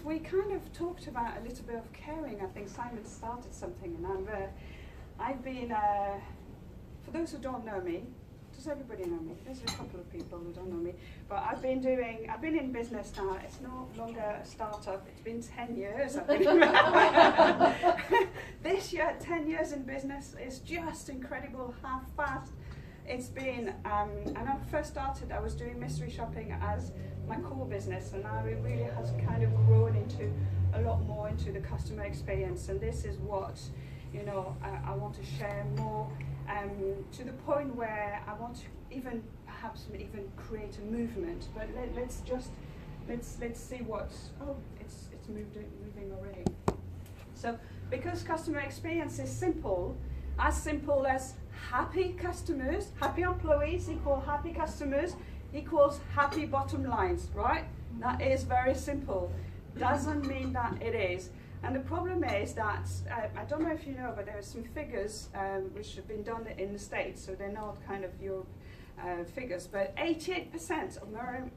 we kind of talked about a little bit of caring. I think Simon started something, and I've been, for those who don't know me, does everybody know me? There's a couple of people who don't know me, but I've been in business now. It's no longer a startup. It's been 10 years. I've been this year, 10 years in business is just incredible how fast it's been. And when I first started, I was doing mystery shopping as my core business, and now it really has kind of grown into a lot more into the customer experience. And this is what, you know, I want to share more. To the point where I want to perhaps even create a movement. But let's see what's, it's moving already. So because customer experience is simple as happy customers, happy employees equal happy customers equals happy bottom lines, right? That is very simple. Doesn't mean that it is. And the problem is that, I don't know if you know, but there are some figures which have been done in the States, so they're not kind of your figures, but 88%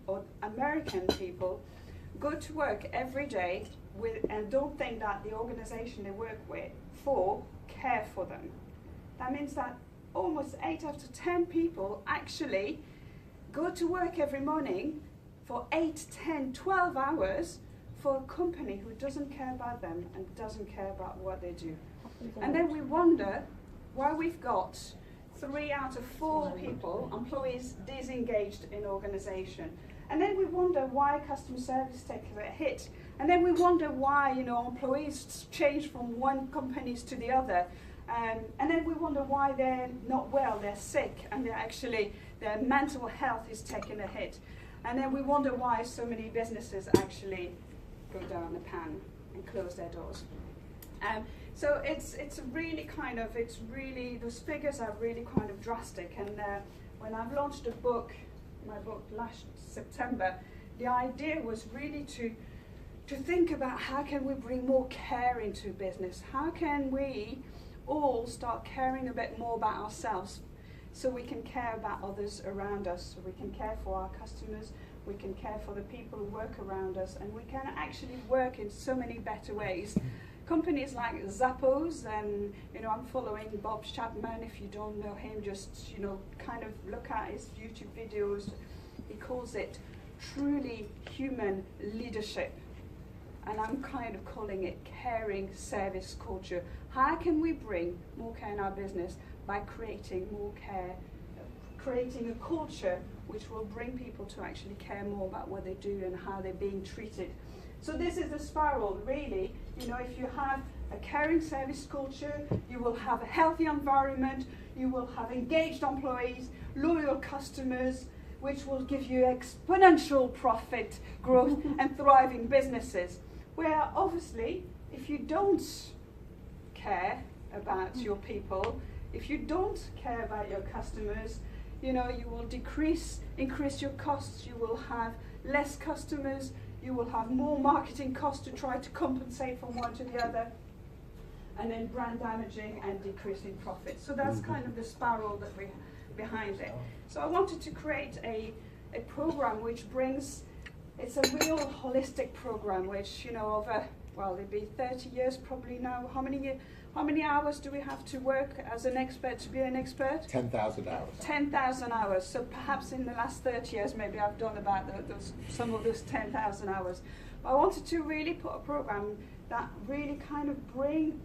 of American people go to work every day and don't think that the organization they work for care for them. That means that almost 8 out of 10 people actually go to work every morning for 8, 10, 12 hours for a company who doesn't care about them and doesn't care about what they do. And then we wonder why we've got 3 out of 4 people, employees, disengaged in organization. And then we wonder why customer service takes a hit. And then we wonder why, you know, employees change from one companies to the other. And then we wonder why they're not well, they're sick, and their mental health is taking a hit. And then we wonder why so many businesses actually go down the pan and close their doors. So it's really those figures are really kind of drastic. And when I've launched my book last September, the idea was really to think about how can we bring more care into business? How can we all start caring a bit more about ourselves so we can care about others around us, so we can care for our customers, we can care for the people who work around us, and we can actually work in so many better ways. Companies like Zappos, and you know, I'm following Bob Chapman. If you don't know him, just kind of look at his YouTube videos. He calls it truly human leadership, and I'm kind of calling it caring service culture. How can we bring more care in our business by creating more care, creating a culture which will bring people to actually care more about what they do and how they're being treated. So this is the spiral, really. You know, if you have a caring service culture, you will have a healthy environment, you will have engaged employees, loyal customers, which will give you exponential profit growth and thriving businesses. Where obviously, if you don't care about your people, if you don't care about your customers, you know, you will increase your costs, you will have less customers, you will have more marketing costs to try to compensate from one to the other, and then brand damaging and decreasing profits. So that's kind of the spiral that we behind it. So I wanted to create a program which brings, it's a real holistic program which, you know, over, well, it'll be 30 years probably now. How many hours do we have to work as an expert to be an expert? 10,000 hours. 10,000 hours. So perhaps in the last 30 years, maybe I've done about some of those 10,000 hours. But I wanted to really put a program that really kind of bring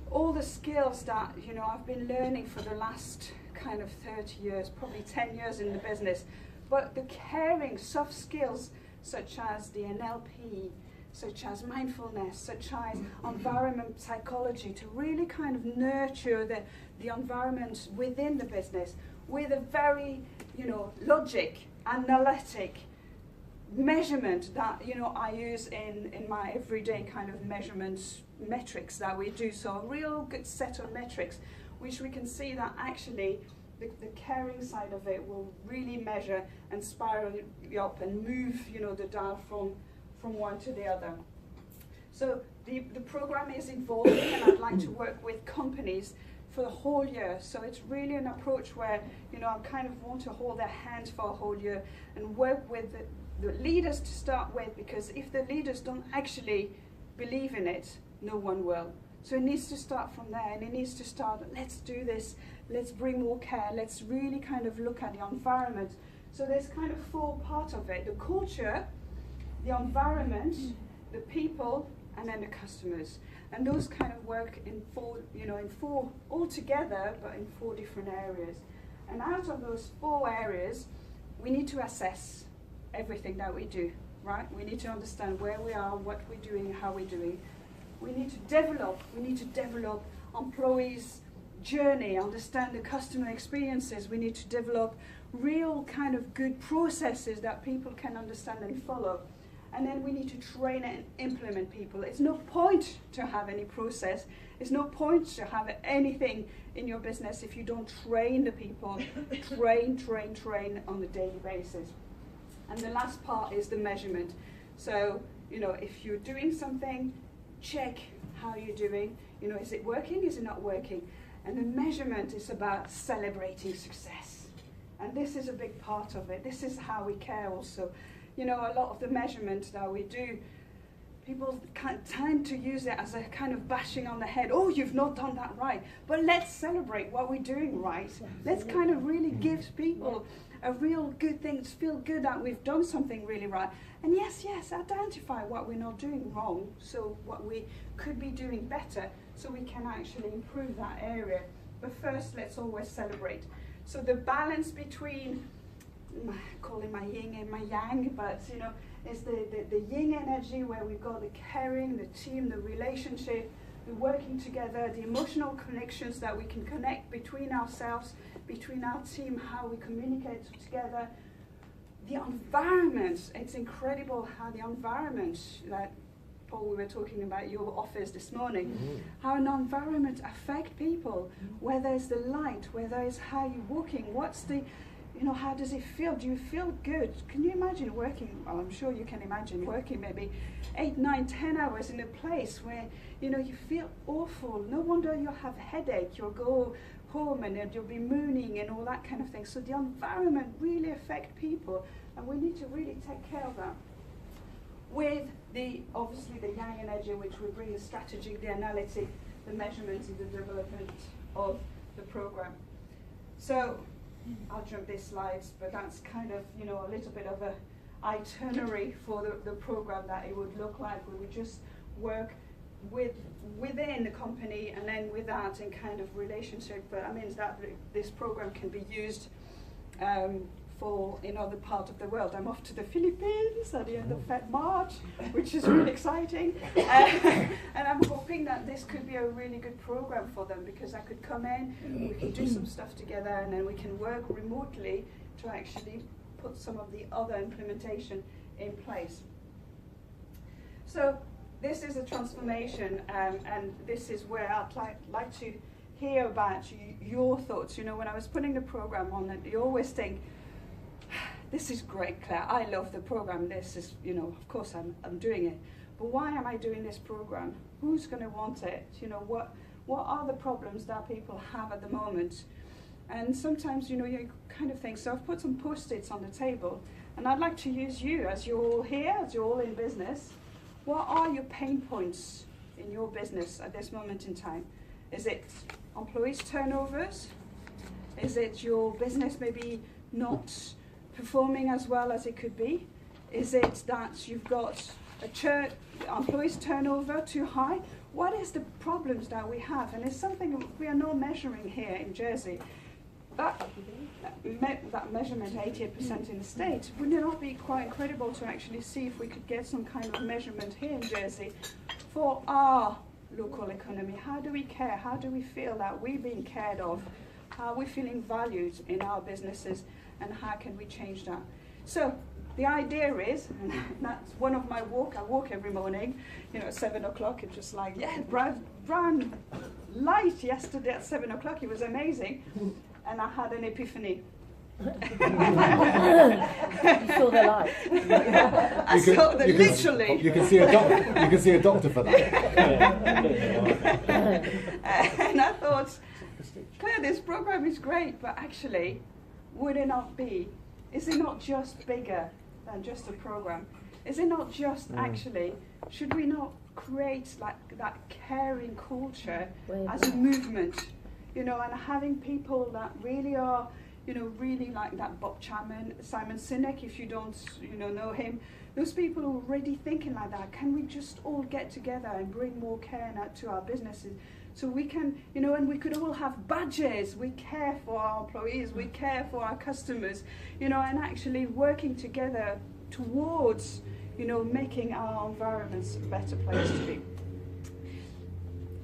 all the skills that, you know, I've been learning for the last kind of 30 years, probably 10 years in the business. But the caring soft skills such as the NLP, such as mindfulness, such as environment psychology, to really kind of nurture the environment within the business with a very, you know, logic, analytic measurement that, you know, I use in my everyday kind of metrics that we do. So a real good set of metrics, which we can see that actually the caring side of it will really measure and spiral you up and move, you know, the dial from one to the other. So the program is evolving, and I'd like to work with companies for the whole year. So it's really an approach where, you know, I kind of want to hold their hand for a whole year and work with the leaders to start with, because if the leaders don't actually believe in it, no one will. So it needs to start from there, and it needs to start, let's do this, let's bring more care, let's really kind of look at the environment. So there's kind of 4 parts of it: the culture, the environment, the people, and then the customers. And those kind of work in 4, in 4 all together, but in 4 different areas. And out of those 4 areas, we need to assess everything that we do, right? We need to understand where we are, what we're doing, how we're doing. We need to develop employees' journey, understand the customer experiences. We need to develop real kind of good processes that people can understand and follow. And then we need to train and implement people. It's no point to have any process. It's no point to have anything in your business if you don't train the people. train on a daily basis. And the last part is the measurement. So, if you're doing something, check how you're doing. Is it working? Is it not working? And the measurement is about celebrating success. And this is a big part of it. This is how we care also. A lot of the measurement that we do, people tend to use it as a kind of bashing on the head. Oh, you've not done that right. But let's celebrate what we're doing right. Let's kind of really give people a real good thing, to feel good that we've done something really right. And yes, identify what we're not doing wrong, so what we could be doing better, so we can actually improve that area. But first, let's always celebrate. So the balance between, I call it my yin and my yang, but is the yin energy, where we've got the caring, the team, the relationship, the working together, the emotional connections that we can connect between ourselves, between our team, how we communicate together. The environment, it's incredible how the environment, that Paul, we were talking about your office this morning, how an environment affects people, where there's the light, where there's how you're walking, what's the, how does it feel? Do you feel good? Can you imagine working, well, I'm sure you can imagine working maybe 8, 9, 10 hours in a place where, you feel awful. No wonder you'll have a headache. You'll go home and you'll be mooning and all that kind of thing. So the environment really affects people, and we need to really take care of that. With obviously the yang energy, which we bring the strategy, the analytic, the measurement, and the development of the program. So I'll jump these slides, but that's kind of, a little bit of a itinerary for the program that it would look like, where we just work within the company and then with that in kind of relationship. But I mean that this program can be used for in other parts of the world. I'm off to the Philippines at the end of March, which is really exciting. And I'm hoping that this could be a really good program for them, because I could come in, we can do some stuff together, and then we can work remotely to actually put some of the other implementation in place. So this is a transformation, and this is where I'd like to hear about your thoughts. When I was putting the program on, you always think, this is great, Claire, I love the program, this is, of course I'm doing it, but why am I doing this program? Who's going to want it? What are the problems that people have at the moment? And sometimes, you kind of think, so I've put some post-its on the table, and I'd like to use you, as you're all here, as you're all in business. What are your pain points in your business at this moment in time? Is it employees turnovers? Is it your business maybe not performing as well as it could be? Is it that you've got employees turnover too high? What is the problems that we have? And it's something we are not measuring here in Jersey. That measurement, 88% in the state, would it not be quite incredible to actually see if we could get some kind of measurement here in Jersey for our local economy? How do we care? How do we feel that we're being cared of? How are we feeling valued in our businesses, and how can we change that? So the idea is, and that's one of my walk, I walk every morning, at 7 o'clock, it's just like, yeah, brown light yesterday at 7 o'clock, it was amazing. And I had an epiphany. You saw the light. I saw the literally. You can see a doctor. You can see a doctor for that. And I thought, Claire, this program is great, but actually, would it not be? Is it not just bigger than just a program. Is it not just actually, should we not create like that caring culture as a movement, you know, and having people that really are, you know, really like that Bob Chapman, Simon Sinek, if you don't, you know him, those people are already thinking like that. Can we just all get together and bring more care to our businesses? So we can, you know, and we could all have badges. We care for our employees, we care for our customers, you know, and actually working together towards, you know, making our environments a better place to be.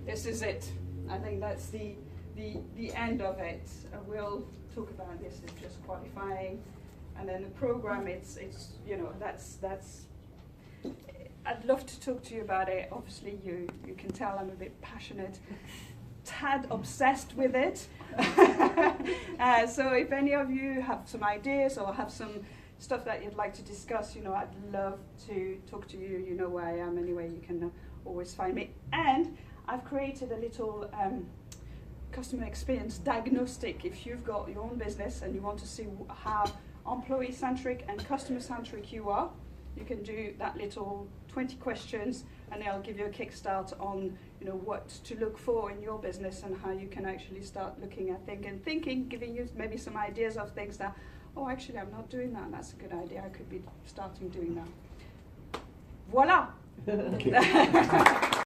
This is it. I think that's the end of it. We'll talk about this as just qualifying, and then the program. It's you know, that's. I'd love to talk to you about it. Obviously, you can tell I'm a bit passionate, tad obsessed with it. So if any of you have some ideas or have some stuff that you'd like to discuss, you know, I'd love to talk to you. You know where I am anyway. You can always find me. And I've created a little customer experience diagnostic. If you've got your own business and you want to see how employee-centric and customer-centric you are, you can do that little 20 questions, and they'll give you a kickstart on, you know, what to look for in your business and how you can actually start looking at thinking, giving you maybe some ideas of things that, oh, actually, I'm not doing that. That's a good idea. I could be starting doing that. Voila. Okay.